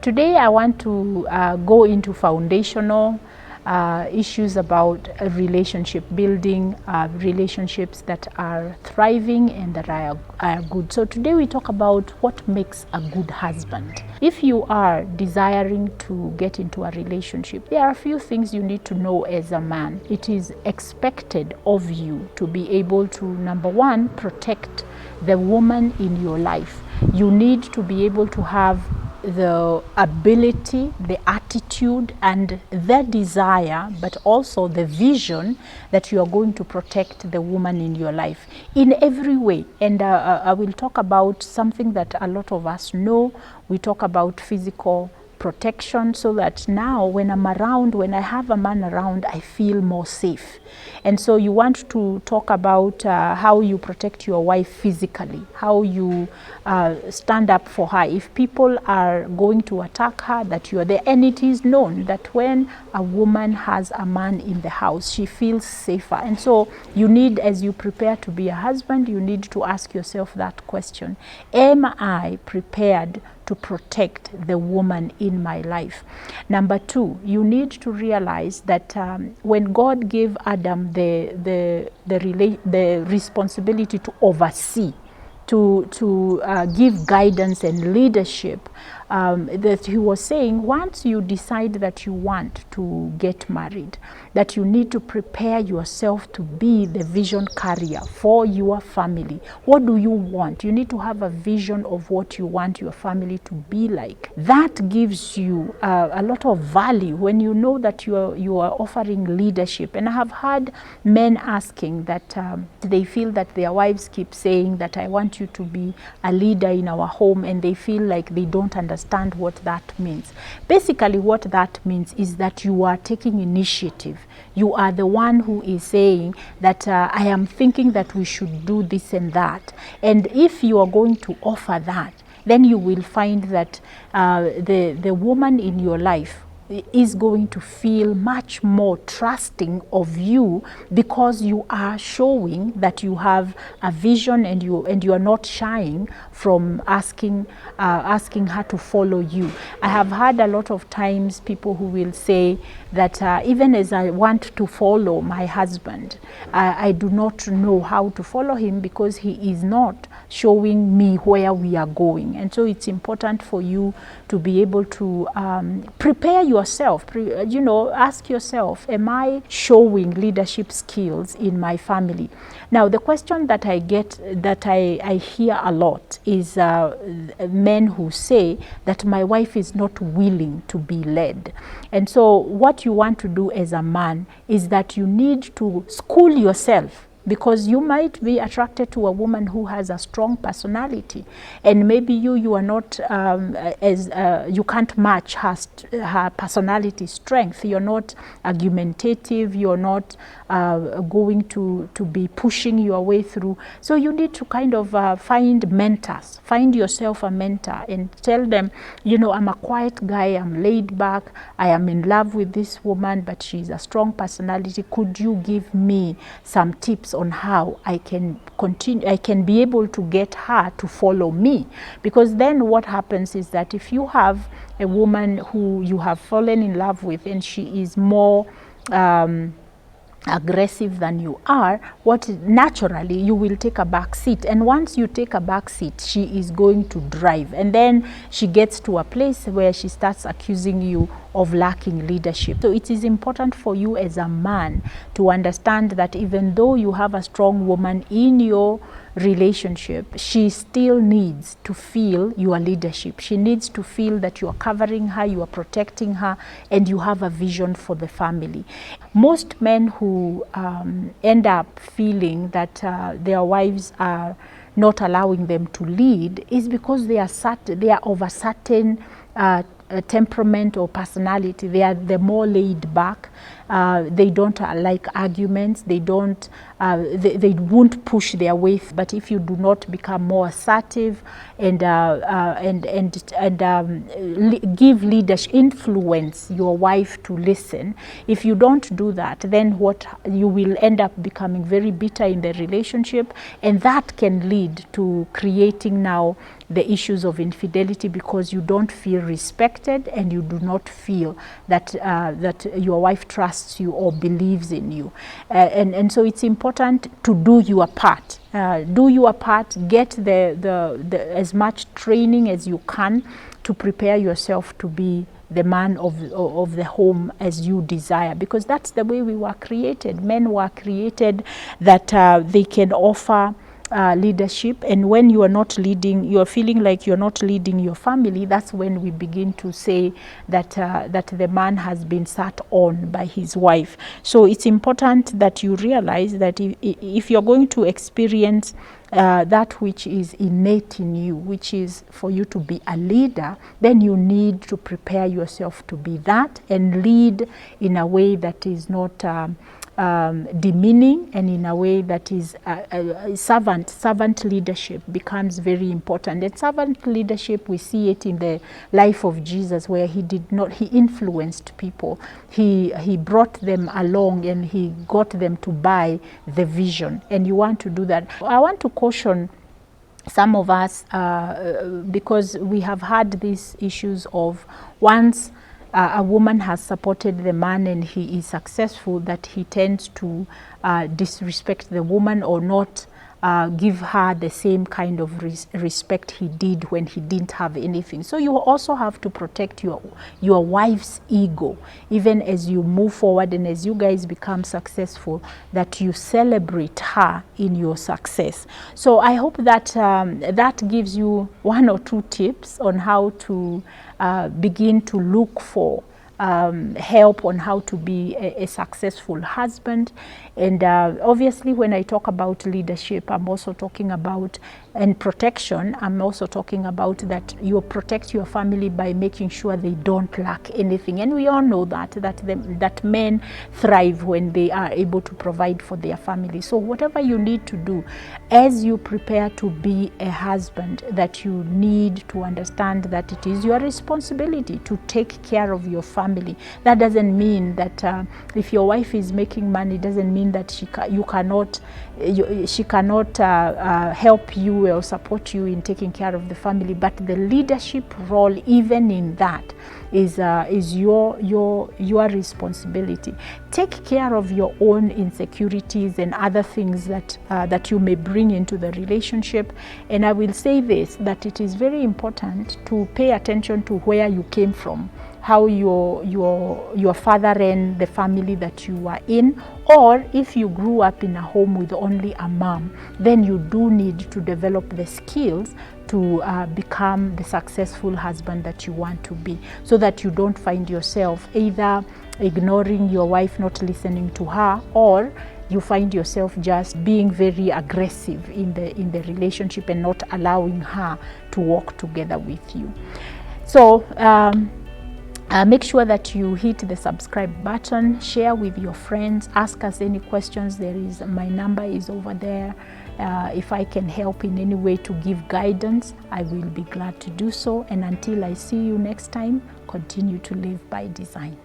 Today I want to go into foundational issues about relationship building, relationships that are thriving and that are good. So today we talk about what makes a good husband. If you are desiring to get into a relationship, there are a few things you need to know as a man. It is expected of you to be able to, number one, protect the woman in your life. You need to be able to have the ability, the attitude, and the desire, but also the vision that you are going to protect the woman in your life in every way. And I will talk about something that a lot of us know. We talk about physical protection, so that now when I'm around, when I have a man around, I feel more safe. And so you want to talk about how you protect your wife physically, how you stand up for her. If people are going to attack her, that you are there. And it is known that when a woman has a man in the house, she feels safer. And so you need, as you prepare to be a husband, you need to ask yourself that question: am I prepared to protect the woman in my life? Number two, you need to realize that when God gave Adam the responsibility to oversee, to give guidance and leadership, that he was saying, once you decide that you want to get married, that you need to prepare yourself to be the vision carrier for your family. What do you want? You need to have a vision of what you want your family to be like. That gives you a lot of value when you know that you are offering leadership. And I have heard men asking that they feel that their wives keep saying that I want you to be a leader in our home, and they feel like they don't understand what that means. Basically, what that means is that you are taking initiative. You are the one who is saying that I am thinking that we should do this and that. And if you are going to offer that, then you will find that the woman in your life is going to feel much more trusting of you, because you are showing that you have a vision, and you are not shying from asking her to follow you. I have heard a lot of times people who will say that even as I want to follow my husband, I do not know how to follow him because he is not showing me where we are going. And so it's important for you to be able to prepare yourself, ask yourself, am I showing leadership skills in my family? Now, the question that I get, that I hear a lot, is men who say that my wife is not willing to be led. And so what you want to do as a man is that you need to school yourself, because you might be attracted to a woman who has a strong personality, and maybe you are not you can't match her personality strength. You're not argumentative. You're not going to be pushing your way through. So you need to kind of find mentors. Find yourself a mentor and tell them, I'm a quiet guy. I'm laid back. I am in love with this woman, but she's a strong personality. Could you give me some tips on how I can continue, I can be able to get her to follow me? Because then what happens is that if you have a woman who you have fallen in love with, and she is more aggressive than you are, naturally you will take a back seat. And once you take a back seat, she is going to drive, and then she gets to a place where she starts accusing you of lacking leadership. So it is important for you as a man to understand that even though you have a strong woman in your relationship, she still needs to feel your leadership. She needs to feel that you are covering her, you are protecting her, and you have a vision for the family. Most men who end up feeling that their wives are not allowing them to lead is because they are of a certain temperament or personality. They're more laid back. They don't like arguments. They don't. They won't push their way. But if you do not become more assertive and give leadership, influence your wife to listen, if you don't do that, then what you will end up becoming very bitter in the relationship, and that can lead to creating now the issues of infidelity because you don't feel respected and you do not feel that that your wife trusts you or believes in you. And so it's important to do your part. Do your part, get the as much training as you can to prepare yourself to be the man of the home as you desire, because that's the way we were created. Men were created that they can offer leadership, and when you are not leading, you are feeling like you're not leading your family, that's when we begin to say that that the man has been sat on by his wife. So it's important that you realize that if you're going to experience that which is innate in you, which is for you to be a leader, then you need to prepare yourself to be that and lead in a way that is not demeaning, and in a way that is servant leadership becomes very important. And servant leadership, we see it in the life of Jesus, where he influenced people, he brought them along and he got them to buy the vision. And you want to do that. I want to caution some of us because we have had these issues of once a woman has supported the man and he is successful, that he tends to disrespect the woman or not give her the same kind of respect he did when he didn't have anything. So you also have to protect your wife's ego, even as you move forward and as you guys become successful, that you celebrate her in your success. So I hope that that gives you 1 or 2 tips on how to begin to look for help on how to be a successful husband. And obviously when I talk about leadership, I'm also talking about, and protection, I'm also talking about that you protect your family by making sure they don't lack anything. And we all know that men thrive when they are able to provide for their family. So whatever you need to do as you prepare to be a husband, that you need to understand that it is your responsibility to take care of your family. That doesn't mean that if your wife is making money, doesn't mean that she cannot help you or support you in taking care of the family. But the leadership role, even in that, is your responsibility. Take care of your own insecurities and other things that you may bring into the relationship. And I will say this, that it is very important to pay attention to where you came from, how your father ran the family that you were in, or if you grew up in a home with only a mom, then you do need to develop the skills to become the successful husband that you want to be, so that you don't find yourself either ignoring your wife, not listening to her, or you find yourself just being very aggressive in the relationship and not allowing her to walk together with you. So make sure that you hit the subscribe button, share with your friends, ask us any questions. My number is over there. If I can help in any way to give guidance, I will be glad to do so. And until I see you next time, continue to live by design.